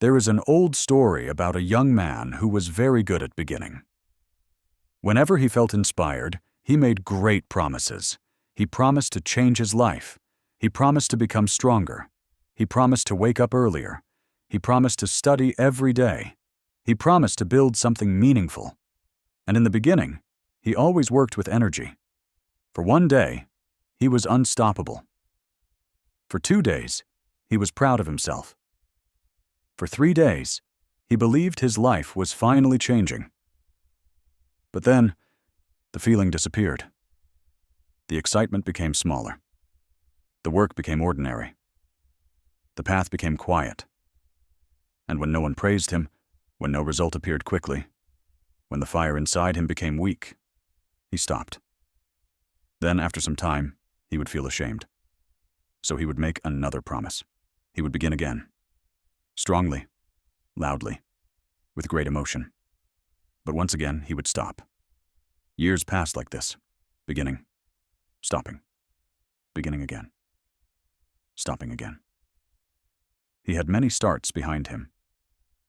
There is an old story about a young man who was very good at beginning. Whenever he felt inspired, he made great promises. He promised to change his life. He promised to become stronger. He promised to wake up earlier. He promised to study every day. He promised to build something meaningful. And in the beginning, he always worked with energy. For one day, he was unstoppable. For 2 days, he was proud of himself. For 3 days, he believed his life was finally changing. But then, the feeling disappeared. The excitement became smaller. The work became ordinary. The path became quiet. And when no one praised him, when no result appeared quickly, when the fire inside him became weak, he stopped. Then, after some time, he would feel ashamed. So he would make another promise. He would begin again. Strongly, loudly, with great emotion. But once again, he would stop. Years passed like this, beginning, stopping, beginning again, stopping again. He had many starts behind him,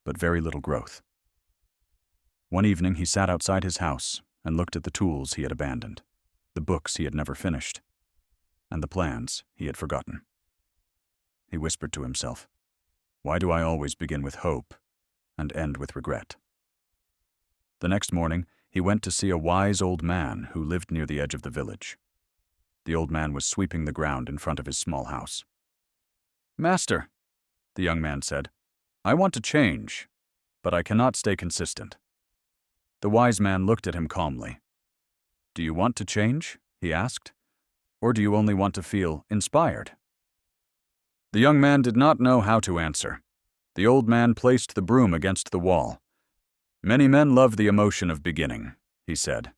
but very little growth. One evening, he sat outside his house and looked at the tools he had abandoned, the books he had never finished, and the plans he had forgotten. He whispered to himself, "Why do I always begin with hope and end with regret?" The next morning, he went to see a wise old man who lived near the edge of the village. The old man was sweeping the ground in front of his small house. "Master," the young man said, "I want to change, but I cannot stay consistent." The wise man looked at him calmly. "Do you want to change?" he asked. "Or do you only want to feel inspired?" The young man did not know how to answer. The old man placed the broom against the wall. "Many men love the emotion of beginning," he said,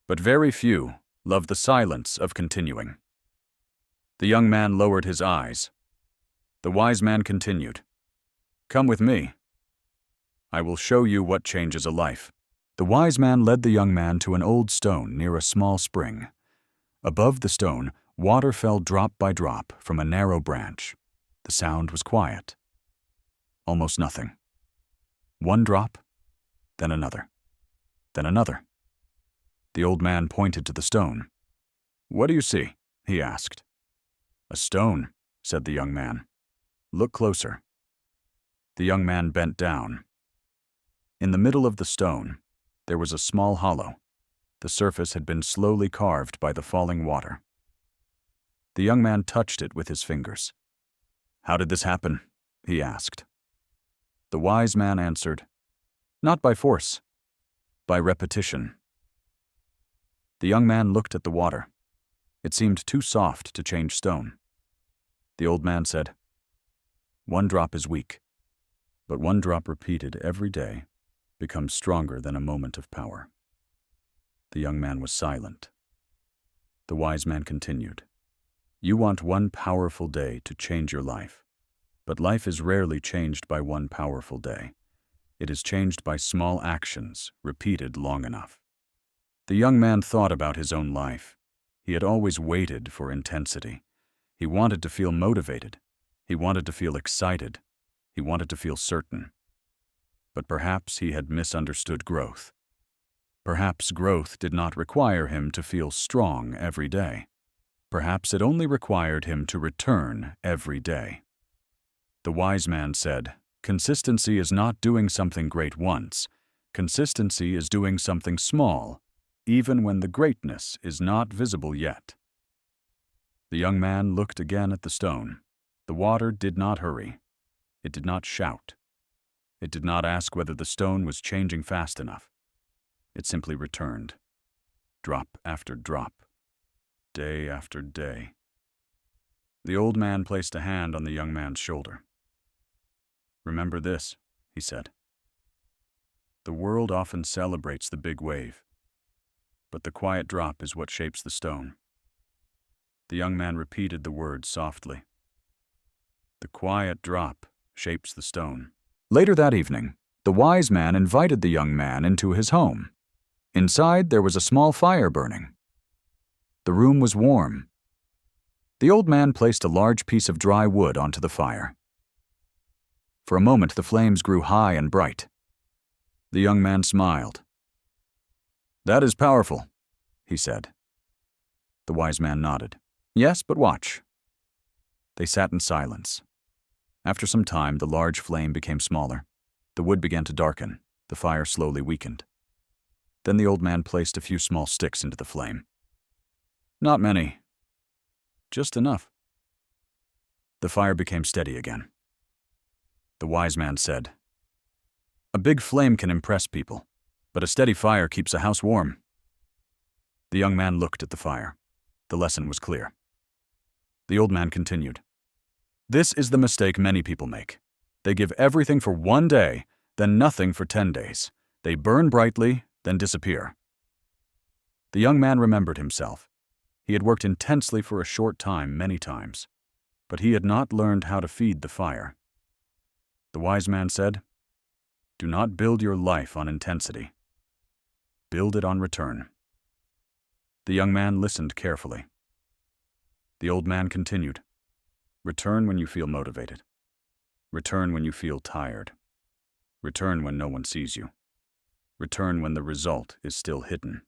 "but very few love the silence of continuing." The young man lowered his eyes. The wise man continued, "Come with me. I will show you what changes a life." The wise man led the young man to an old stone near a small spring. Above the stone, water fell drop by drop from a narrow branch. The sound was quiet. Almost nothing. One drop, then another, then another. The old man pointed to the stone. "What do you see?" he asked. "A stone," said the young man. "Look closer." The young man bent down. In the middle of the stone, there was a small hollow. The surface had been slowly carved by the falling water. The young man touched it with his fingers. "How did this happen?" he asked. The wise man answered, "Not by force, by repetition." The young man looked at the water. It seemed too soft to change stone. The old man said, "One drop is weak, but one drop repeated every day becomes stronger than a moment of power." The young man was silent. The wise man continued, "You want one powerful day to change your life, but life is rarely changed by one powerful day. It is changed by small actions repeated long enough." The young man thought about his own life. He had always waited for intensity. He wanted to feel motivated. He wanted to feel excited. He wanted to feel certain. But perhaps he had misunderstood growth. Perhaps growth did not require him to feel strong every day. Perhaps it only required him to return every day. The wise man said, "Consistency is not doing something great once. Consistency is doing something small, even when the greatness is not visible yet." The young man looked again at the stone. The water did not hurry. It did not shout. It did not ask whether the stone was changing fast enough. It simply returned, drop after drop, day after day. The old man placed a hand on the young man's shoulder. "Remember this," he said. "The world often celebrates the big wave, but the quiet drop is what shapes the stone." The young man repeated the words softly. "The quiet drop shapes the stone." Later that evening, the wise man invited the young man into his home. Inside, there was a small fire burning. The room was warm. The old man placed a large piece of dry wood onto the fire. For a moment, the flames grew high and bright. The young man smiled. "That is powerful," he said. The wise man nodded. "Yes, but watch." They sat in silence. After some time, the large flame became smaller. The wood began to darken. The fire slowly weakened. Then the old man placed a few small sticks into the flame. "Not many. Just enough." The fire became steady again. The wise man said, "A big flame can impress people, but a steady fire keeps a house warm." The young man looked at the fire. The lesson was clear. The old man continued, "This is the mistake many people make. They give everything for 1 day, then nothing for 10 days. They burn brightly, then disappear." The young man remembered himself. He had worked intensely for a short time many times, but he had not learned how to feed the fire. The wise man said, "Do not build your life on intensity. Build it on return." The young man listened carefully. The old man continued, "Return when you feel motivated. Return when you feel tired. Return when no one sees you. Return when the result is still hidden."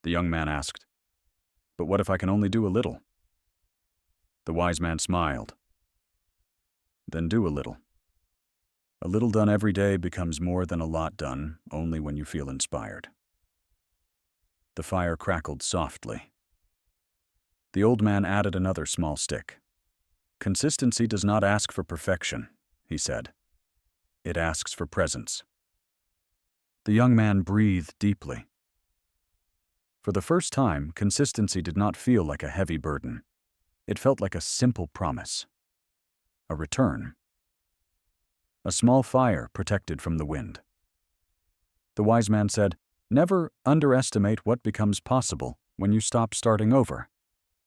The young man asked, "But what if I can only do a little?" The wise man smiled. "Then do a little. A little done every day becomes more than a lot done only when you feel inspired." The fire crackled softly. The old man added another small stick. "Consistency does not ask for perfection," he said. "It asks for presence." The young man breathed deeply. For the first time, consistency did not feel like a heavy burden. It felt like a simple promise. A return. A small fire protected from the wind. The wise man said, "Never underestimate what becomes possible when you stop starting over,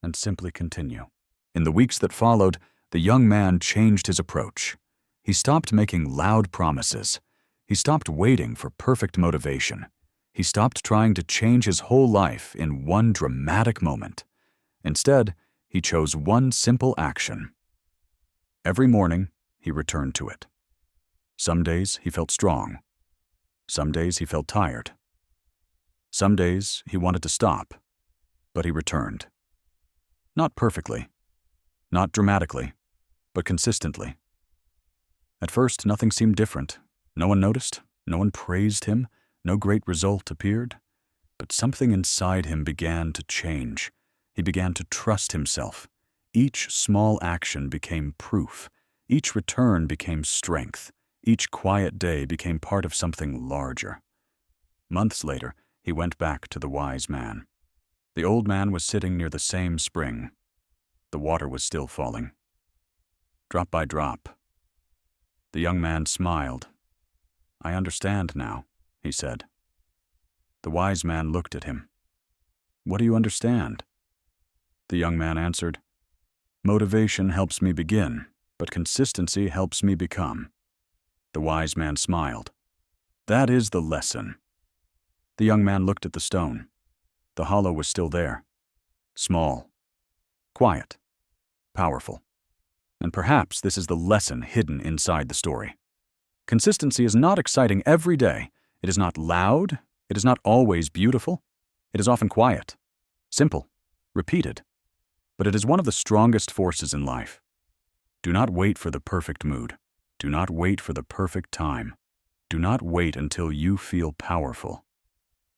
and simply continue." In the weeks that followed, the young man changed his approach. He stopped making loud promises. He stopped waiting for perfect motivation. He stopped trying to change his whole life in one dramatic moment. Instead, he chose one simple action. Every morning, he returned to it. Some days he felt strong. Some days he felt tired. Some days he wanted to stop, but he returned. Not perfectly, not dramatically, but consistently. At first, nothing seemed different. No one noticed, no one praised him, no great result appeared. But something inside him began to change. He began to trust himself. Each small action became proof. Each return became strength. Each quiet day became part of something larger. Months later, he went back to the wise man. The old man was sitting near the same spring. The water was still falling, drop by drop. The young man smiled. "I understand now," he said. The wise man looked at him. "What do you understand?" The young man answered, "Motivation helps me begin, but consistency helps me become." The wise man smiled. "That is the lesson." The young man looked at the stone. The hollow was still there. Small, quiet, powerful. And perhaps this is the lesson hidden inside the story. Consistency is not exciting every day. It is not loud. It is not always beautiful. It is often quiet, simple, repeated. But it is one of the strongest forces in life. Do not wait for the perfect mood. Do not wait for the perfect time. Do not wait until you feel powerful.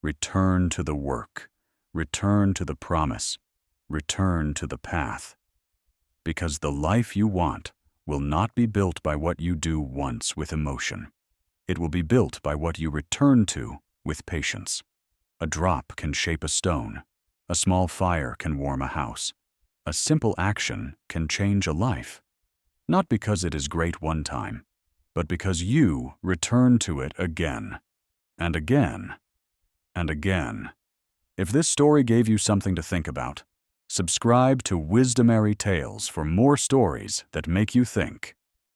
Return to the work. Return to the promise. Return to the path. Because the life you want will not be built by what you do once with emotion. It will be built by what you return to with patience. A drop can shape a stone. A small fire can warm a house. A simple action can change a life. Not because it is great one time, but because you return to it again, and again, and again. If this story gave you something to think about, subscribe to Wisdomary Tales for more stories that make you think.